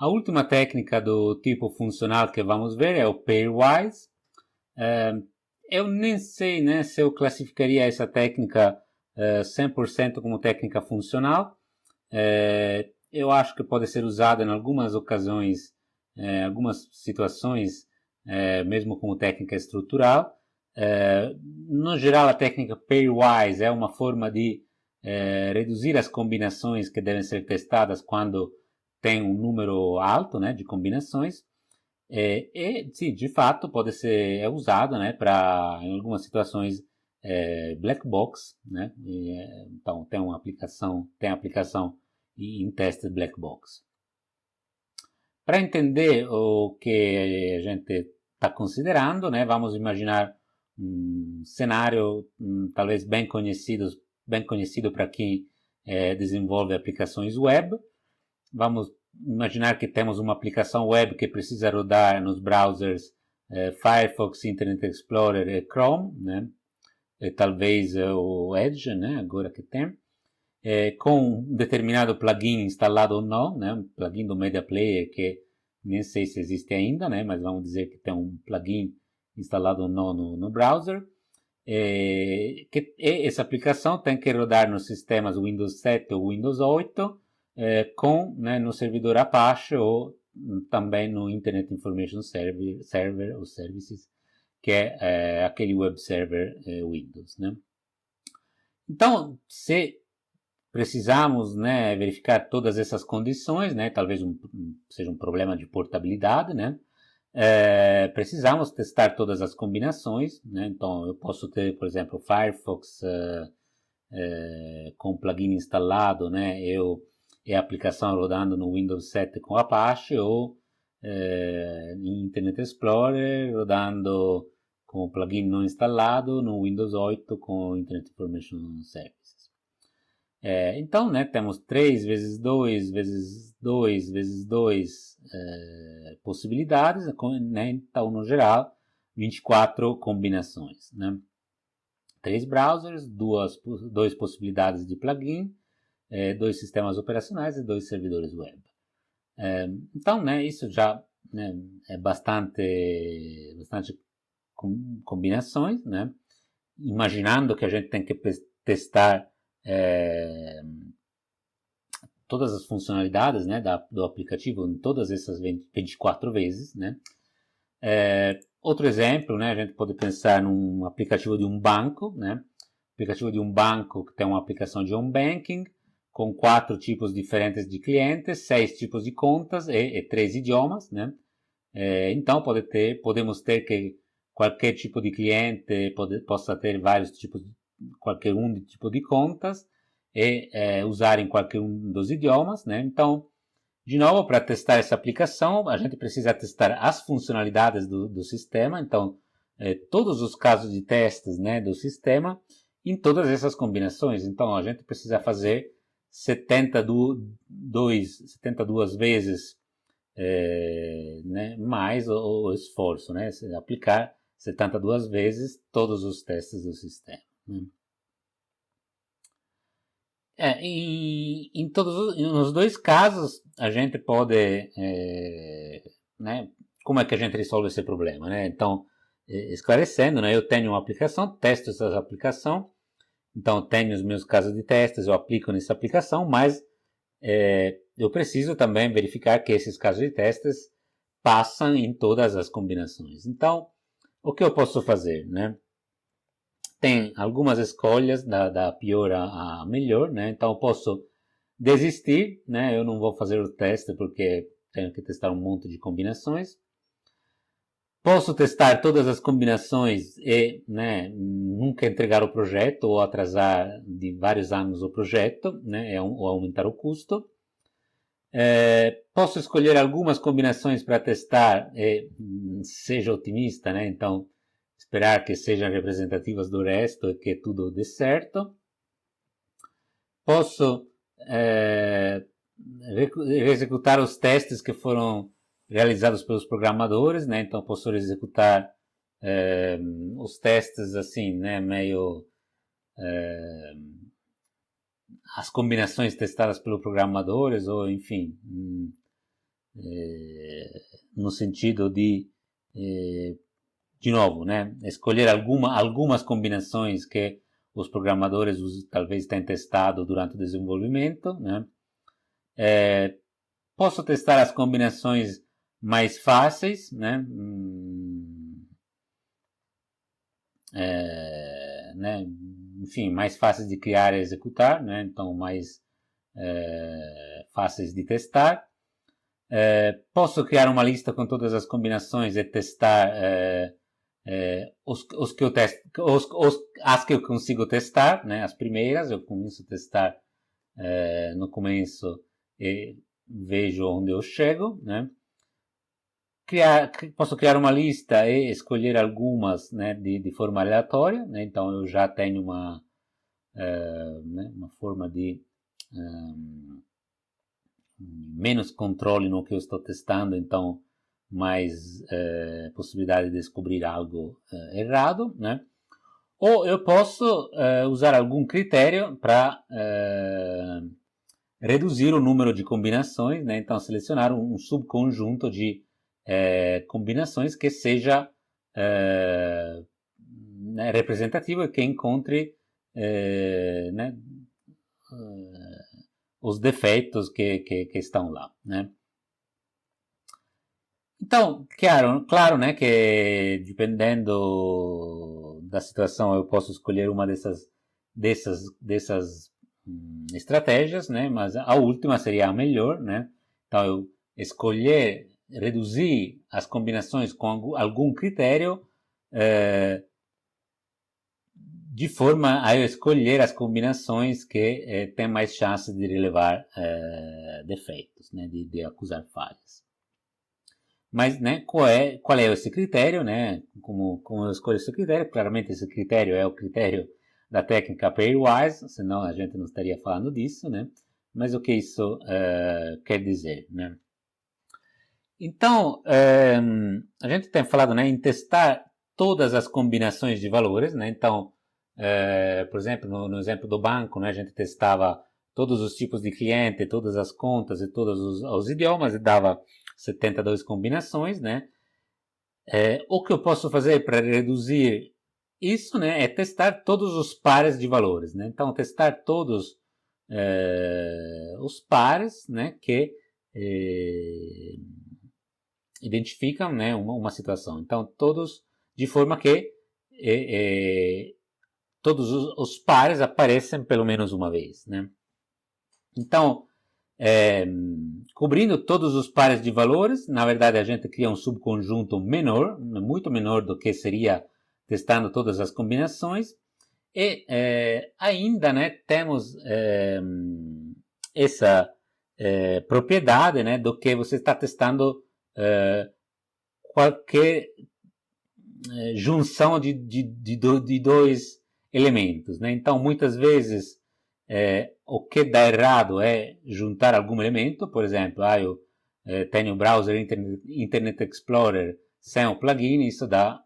A última técnica do tipo funcional que vamos ver é o pairwise. Eu nem sei, né, se eu classificaria essa técnica 100% como técnica funcional. Eu acho que pode ser usada em algumas ocasiões, algumas situações, mesmo como técnica estrutural. No geral, a técnica pairwise é uma forma de reduzir as combinações que devem ser testadas quando tem um número alto, né, de combinações. E, sim, de fato, pode ser usado, né, em algumas situações black box, né, então tem aplicação em testes black box. Para entender o que a gente está considerando, né, vamos imaginar um cenário talvez bem conhecido para quem desenvolve aplicações web. Vamos imaginar que temos uma aplicação web que precisa rodar nos browsers Firefox, Internet Explorer e Chrome, né? E talvez o Edge, né? Agora que tem. Com um determinado plugin instalado ou não, né? Um plugin do Media Player que nem sei se existe ainda, né? Mas vamos dizer que tem um plugin instalado ou não no browser. Essa aplicação tem que rodar nos sistemas Windows 7 ou Windows 8 né, no servidor Apache ou também no Internet Information Server ou Services, que é aquele web server Windows, né? Então, se precisamos, né, verificar todas essas condições, né, talvez seja um problema de portabilidade, né, precisamos testar todas as combinações, né, então eu posso ter, por exemplo, o Firefox com plugin instalado, né, e a aplicação rodando no Windows 7 com Apache ou em Internet Explorer rodando com o plugin não instalado no Windows 8 com Internet Information Services. Então, né, temos 3 vezes 2 vezes 2 vezes 2 possibilidades, né, então, no geral, 24 combinações, né? 3 browsers, 2 possibilidades de plugin, 2 sistemas operacionais e 2 servidores web. Então, né, isso já, né, é bastante combinações, né? Imaginando que a gente tem que testar todas as funcionalidades, né, do aplicativo em todas essas 24 vezes, né? Outro exemplo, né, a gente pode pensar num aplicativo de um banco, né? Aplicativo de um banco que tem uma aplicação de home banking com 4 tipos diferentes de clientes, 6 tipos de contas e 3 idiomas, né? Então podemos ter que qualquer tipo de cliente possa ter vários tipos, qualquer um tipo de contas e usar em qualquer um dos idiomas, né? Então, de novo, para testar essa aplicação, a gente precisa testar as funcionalidades do sistema, então todos os casos de testes, né, do sistema em todas essas combinações. Então, a gente precisa fazer 72 vezes né, mais o esforço, né, aplicar 72 vezes todos os testes do sistema, né? Nos dois casos, a gente pode, né, como é que a gente resolve esse problema, né? Então, esclarecendo, né, eu tenho uma aplicação, testo essa aplicação, então tenho os meus casos de testes, eu aplico nessa aplicação, mas eu preciso também verificar que esses casos de testes passam em todas as combinações. Então, o que eu posso fazer, né? Tem algumas escolhas da pior a melhor, né? Então eu posso desistir, né? Eu não vou fazer o teste porque tenho que testar um monte de combinações. Posso testar todas as combinações e, né, nunca entregar o projeto ou atrasar de vários anos o projeto, né? Ou aumentar o custo. Posso escolher algumas combinações para testar e seja otimista, né? Então esperar que sejam representativas do resto e que tudo dê certo. Posso executar os testes que foram realizados pelos programadores, né? Então posso executar os testes assim, né? Meio as combinações testadas pelos programadores ou enfim no sentido de novo, né, escolher algumas combinações que os programadores talvez tenham testado durante o desenvolvimento, né. Posso testar as combinações mais fáceis, né, né, enfim, mais fáceis de criar e executar, né, então mais fáceis de testar. Posso criar uma lista com todas as combinações e testar os que eu testo, as que eu consigo testar, né, as primeiras eu começo a testar no começo e vejo onde eu chego, né. Posso criar uma lista e escolher algumas, né, de forma aleatória, né, então eu já tenho uma forma de menos controle no que eu estou testando, então mais possibilidade de descobrir algo errado, né? Ou eu posso usar algum critério para reduzir o número de combinações, né? Então selecionar um subconjunto de combinações que seja né, representativo e que encontre né, os defeitos que estão lá, né? Então, claro, né, que dependendo da situação eu posso escolher uma dessas estratégias, né, mas a última seria a melhor, né? Então eu reduzir as combinações com algum critério de forma a eu escolher as combinações que têm mais chances de relevar defeitos, né, de acusar falhas. Mas, né, qual é esse critério, né? Como eu escolho esse critério? Claramente esse critério é o critério da técnica pairwise, senão a gente não estaria falando disso, né? Mas o que isso quer dizer, né? Então, a gente tem falado, né, em testar todas as combinações de valores, né? Então, por exemplo, no exemplo do banco, né, a gente testava todos os tipos de cliente, todas as contas e todos os idiomas e dava 72 combinações, né? O que eu posso fazer para reduzir isso, né, é testar todos os pares de valores, né? Então, testar todos os pares, né, que identificam, né, uma situação. Então, todos de forma que todos os pares aparecem pelo menos uma vez, né? Então, cobrindo todos os pares de valores, na verdade a gente cria um subconjunto menor, muito menor do que seria testando todas as combinações, e ainda, né, temos essa propriedade, né, do que você está testando qualquer junção de dois elementos, né? Então, muitas vezes o que dá errado é juntar algum elemento, por exemplo, eu tenho o browser Internet Explorer sem o plugin, isso dá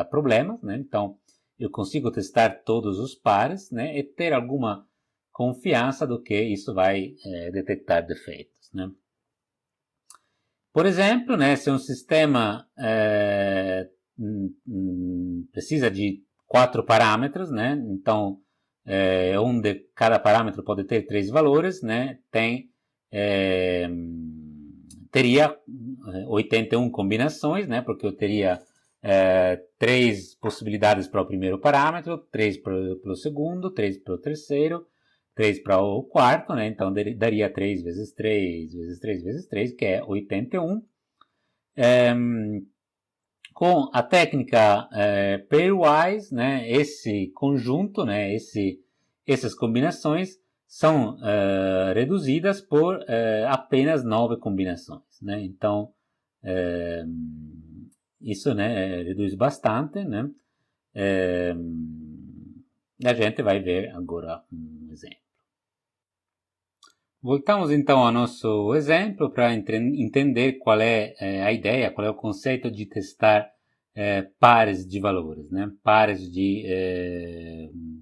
problemas, né? Então, eu consigo testar todos os pares, né? E ter alguma confiança do que isso vai detectar defeitos, né? Por exemplo, né, se um sistema precisa de 4 parâmetros, né, então onde cada parâmetro pode ter 3 valores, né, teria 81 combinações, né, porque eu teria 3 possibilidades para o primeiro parâmetro, 3 para o segundo, 3 para o terceiro, 3 para o quarto, né? Então daria 3 vezes 3 vezes 3 vezes 3, que é 81. Com a técnica pairwise, né, esse conjunto, né, essas combinações são reduzidas por apenas 9 combinações, né? Então isso, né, reduz bastante, né? A gente vai ver agora um exemplo. Voltamos então ao nosso exemplo para entender qual é a ideia, qual é o conceito de testar pares de valores, né? Pares de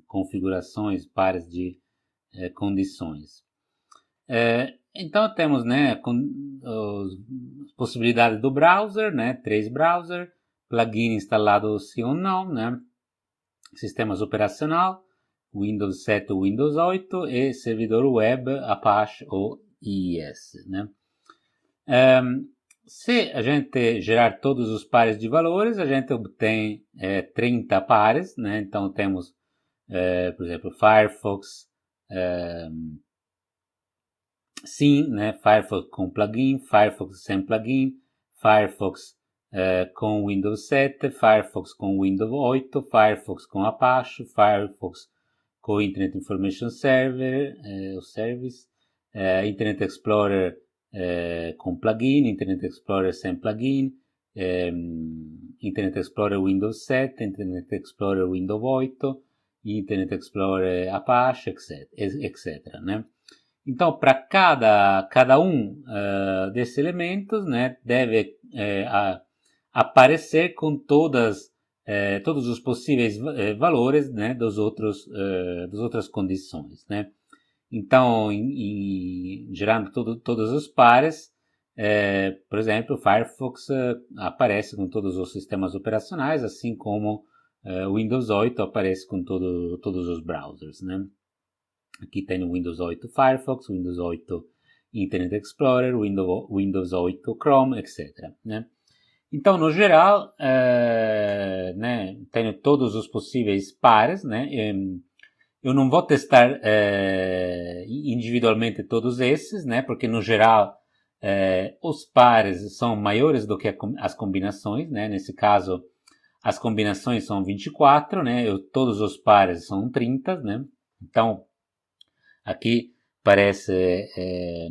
configurações, pares de condições. Então temos, né, as possibilidades do browser, né? 3 browser, plugin instalado sim ou não, né? Sistemas operacional, Windows 7 ou Windows 8 e servidor web Apache ou IIS, né? Se a gente gerar todos os pares de valores, a gente obtém 30 pares, né? Então temos, por exemplo, Firefox, sim, né? Firefox com plugin, Firefox sem plugin, Firefox com Windows 7, Firefox com Windows 8, Firefox com Apache, Firefox com Internet Information Server, o Service, Internet Explorer com plugin, Internet Explorer sem plugin, Internet Explorer Windows 7, Internet Explorer Windows 8, Internet Explorer Apache, etc. Né? Então, para cada um desses elementos, né, deve aparecer com todos os possíveis valores, né, das outras condições, né? Então, gerando todos os pares, por exemplo, o Firefox aparece com todos os sistemas operacionais, assim como o Windows 8 aparece com todos os browsers, né? Aqui tem o Windows 8 Firefox, Windows 8 Internet Explorer, Windows 8 Chrome, etc. Né? Então, no geral, né, tenho todos os possíveis pares, né? Eu não vou testar individualmente todos esses, né? Porque no geral os pares são maiores do que as combinações, né? Nesse caso, as combinações são 24, né? Todos os pares são 30, né? Então, aqui parece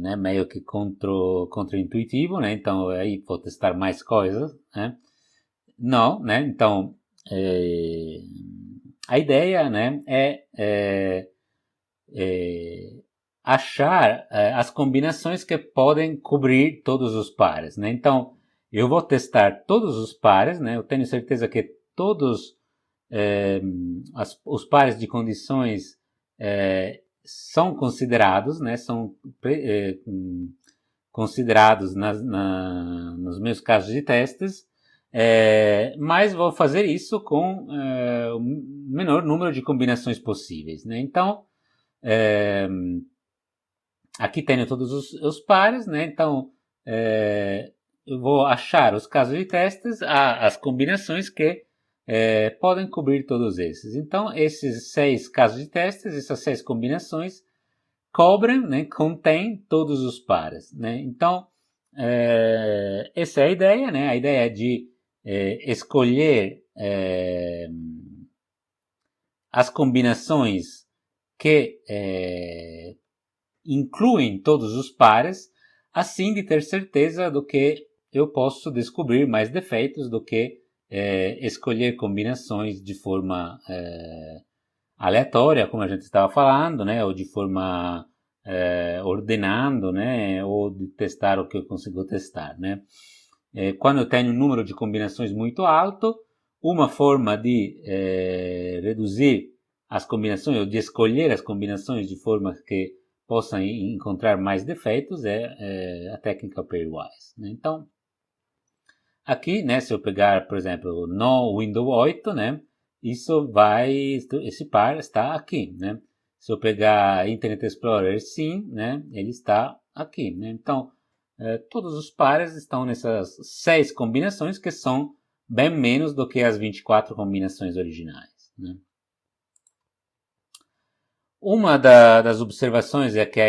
né, meio que contra-intuitivo, né? Então aí vou testar mais coisas, né? Não, né? Então a ideia, né, é achar as combinações que podem cobrir todos os pares, né? Então eu vou testar todos os pares, né? Eu tenho certeza que todos os pares de condições são considerados, né? São considerados nos meus casos de testes, mas vou fazer isso com o menor número de combinações possíveis, né? Então, aqui tenho todos os pares, né? Então, eu vou achar os casos de testes, as combinações que podem cobrir todos esses. Então, esses 6 casos de testes, essas 6 combinações, cobrem, né, contém todos os pares, né? Então, essa é a ideia, né? A ideia é de escolher as combinações que incluem todos os pares, assim de ter certeza do que eu posso descobrir mais defeitos do que escolher combinações de forma aleatória, como a gente estava falando, né, ou de forma ordenando, né, ou de testar o que eu consigo testar, né. Quando eu tenho um número de combinações muito alto, uma forma de reduzir as combinações, ou de escolher as combinações de forma que possam encontrar mais defeitos é a técnica pairwise, né. Então, aqui, né, se eu pegar, por exemplo, no Windows 8, né, esse par está aqui, né. Se eu pegar Internet Explorer, sim, né, ele está aqui, né. Então, todos os pares estão nessas 6 combinações, que são bem menos do que as 24 combinações originais, né. Uma das observações é que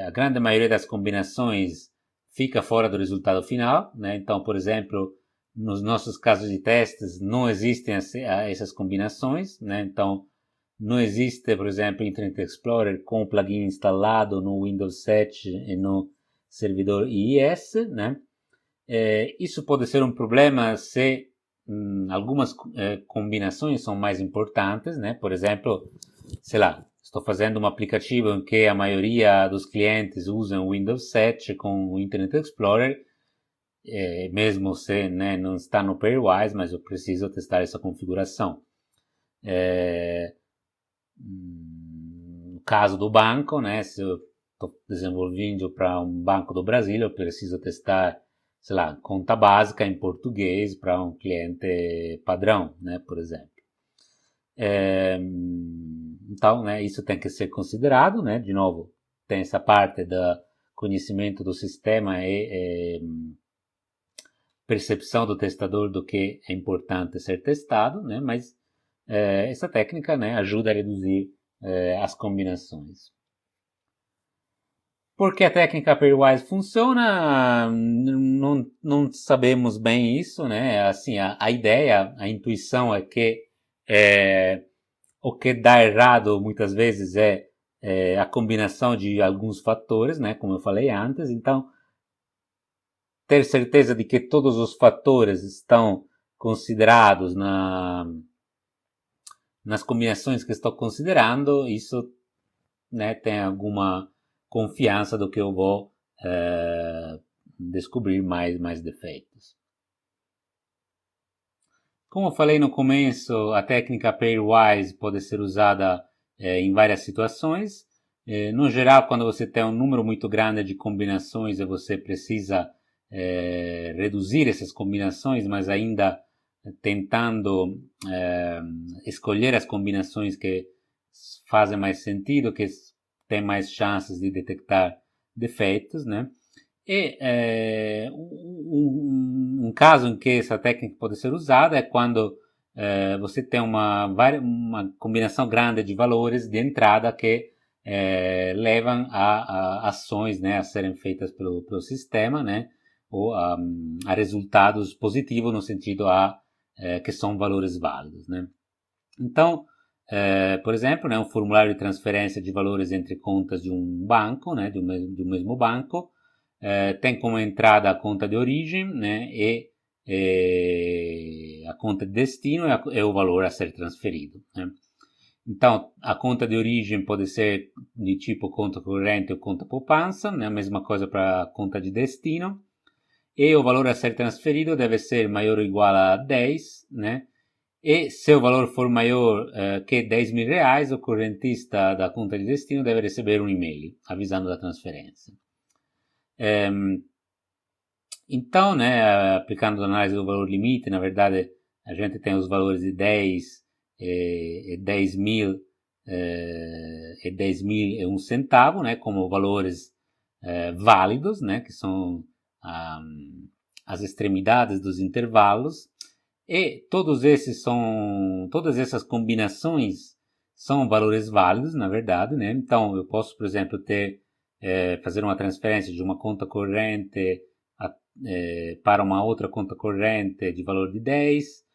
a grande maioria das combinações fica fora do resultado final, né? Então, por exemplo, nos nossos casos de testes não existem essas combinações, né? Então, não existe, por exemplo, Internet Explorer com o plugin instalado no Windows 7 e no servidor IIS, né? Isso pode ser um problema se algumas combinações são mais importantes, né? Por exemplo, sei lá, estou fazendo um aplicativo em que a maioria dos clientes usam o Windows 7 com o Internet Explorer, mesmo se, né, não está no pairwise, mas eu preciso testar essa configuração. No caso do banco, né, se eu estou desenvolvendo para um banco do Brasil, eu preciso testar, sei lá, conta básica em português para um cliente padrão, né, por exemplo. Então, né, isso tem que ser considerado, né, de novo, tem essa parte do conhecimento do sistema e percepção do testador do que é importante ser testado, né, mas essa técnica, né, ajuda a reduzir as combinações. Por que a técnica pairwise funciona? Não sabemos bem isso, né? Assim, a ideia, a intuição é que o que dá errado muitas vezes é a combinação de alguns fatores, né? Como eu falei antes. Então, ter certeza de que todos os fatores estão considerados nas combinações que estou considerando, isso, né, tem alguma confiança do que eu vou descobrir mais defeitos. Como eu falei no começo, a técnica pairwise pode ser usada em várias situações. No geral, quando você tem um número muito grande de combinações e você precisa reduzir essas combinações, mas ainda tentando escolher as combinações que fazem mais sentido, que têm mais chances de detectar defeitos, né? E um caso em que essa técnica pode ser usada é quando você tem uma combinação grande de valores de entrada que levam a ações, né, a serem feitas pelo sistema, né, ou a resultados positivos no sentido que são valores válidos, né. Então, por exemplo, né, um formulário de transferência de valores entre contas de um banco, né, do mesmo banco, tem como entrada a conta de origem, né, e a conta de destino é o valor a ser transferido, né. Então, a conta de origem pode ser de tipo conta corrente ou conta poupança, né, a mesma coisa para a conta de destino, e o valor a ser transferido deve ser maior ou igual a 10, né, e se o valor for maior que 10 mil reais, o correntista da conta de destino deve receber um e-mail avisando da transferência. Então, né, aplicando a análise do valor limite, na verdade, a gente tem os valores de 10 e 10 mil e 10 mil e 1 centavo, né, como valores válidos, né, que são as extremidades dos intervalos, e todas essas combinações são valores válidos, na verdade, né? Então, eu posso, por exemplo, fazer uma transferência de uma conta corrente para uma outra conta corrente de valor de 10,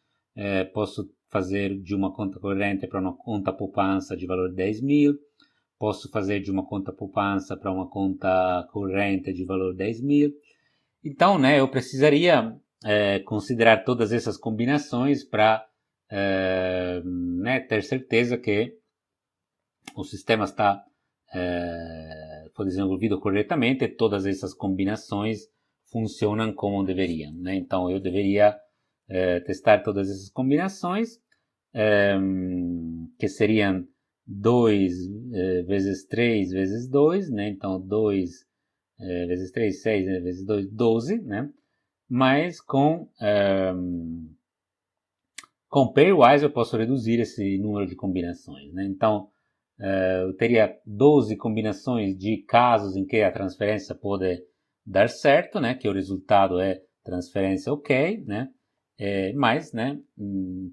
posso fazer de uma conta corrente para uma conta poupança de valor de 10 mil, posso fazer de uma conta poupança para uma conta corrente de valor de 10 mil. Então, né, eu precisaria considerar todas essas combinações para né, ter certeza que o sistema foi desenvolvido corretamente e todas essas combinações funcionam como deveriam, né? Então, eu deveria testar todas essas combinações, que seriam 2 vezes 3 vezes 2, né? Então, 2 vezes 3, 6, né? Vezes 2, 12, né? Mas com pairwise eu posso reduzir esse número de combinações, né? Então, eu teria 12 combinações de casos em que a transferência pode dar certo, né? Que o resultado é transferência ok, né? Mas, né?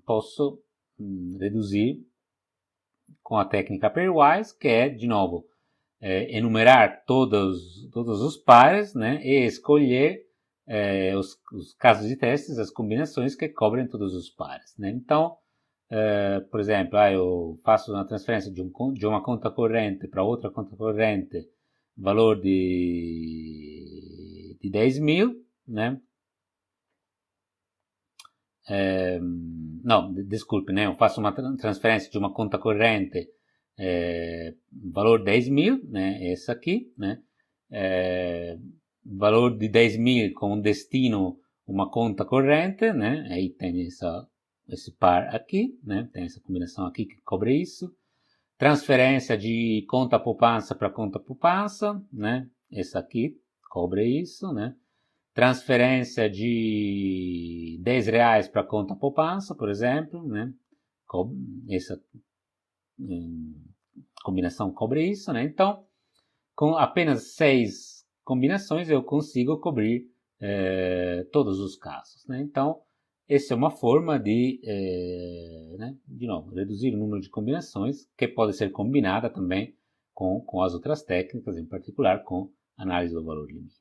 Posso reduzir com a técnica pairwise, que é, de novo, enumerar todos os pares, né? E escolher os casos de testes, as combinações que cobrem todos os pares, né? Então, por exemplo, eu faço uma transferência de uma conta corrente para outra conta corrente, valor de 10 mil, né? Não, desculpe, né? Eu faço uma transferência de uma conta corrente, valor 10 mil, né? Essa aqui, né? Valor de 10 mil com destino uma conta corrente, né? Aí tem esse par aqui, né? Tem essa combinação aqui que cobre isso. Transferência de conta poupança para conta poupança, né? Essa aqui cobre isso, né? Transferência de R$ 10 para conta poupança, por exemplo, né? Essa combinação cobre isso, né? Então, com apenas 6 combinações eu consigo cobrir todos os casos, né? Então, essa é uma forma de, né, de novo, reduzir o número de combinações, que pode ser combinada também com as outras técnicas, em particular com análise do valor limite.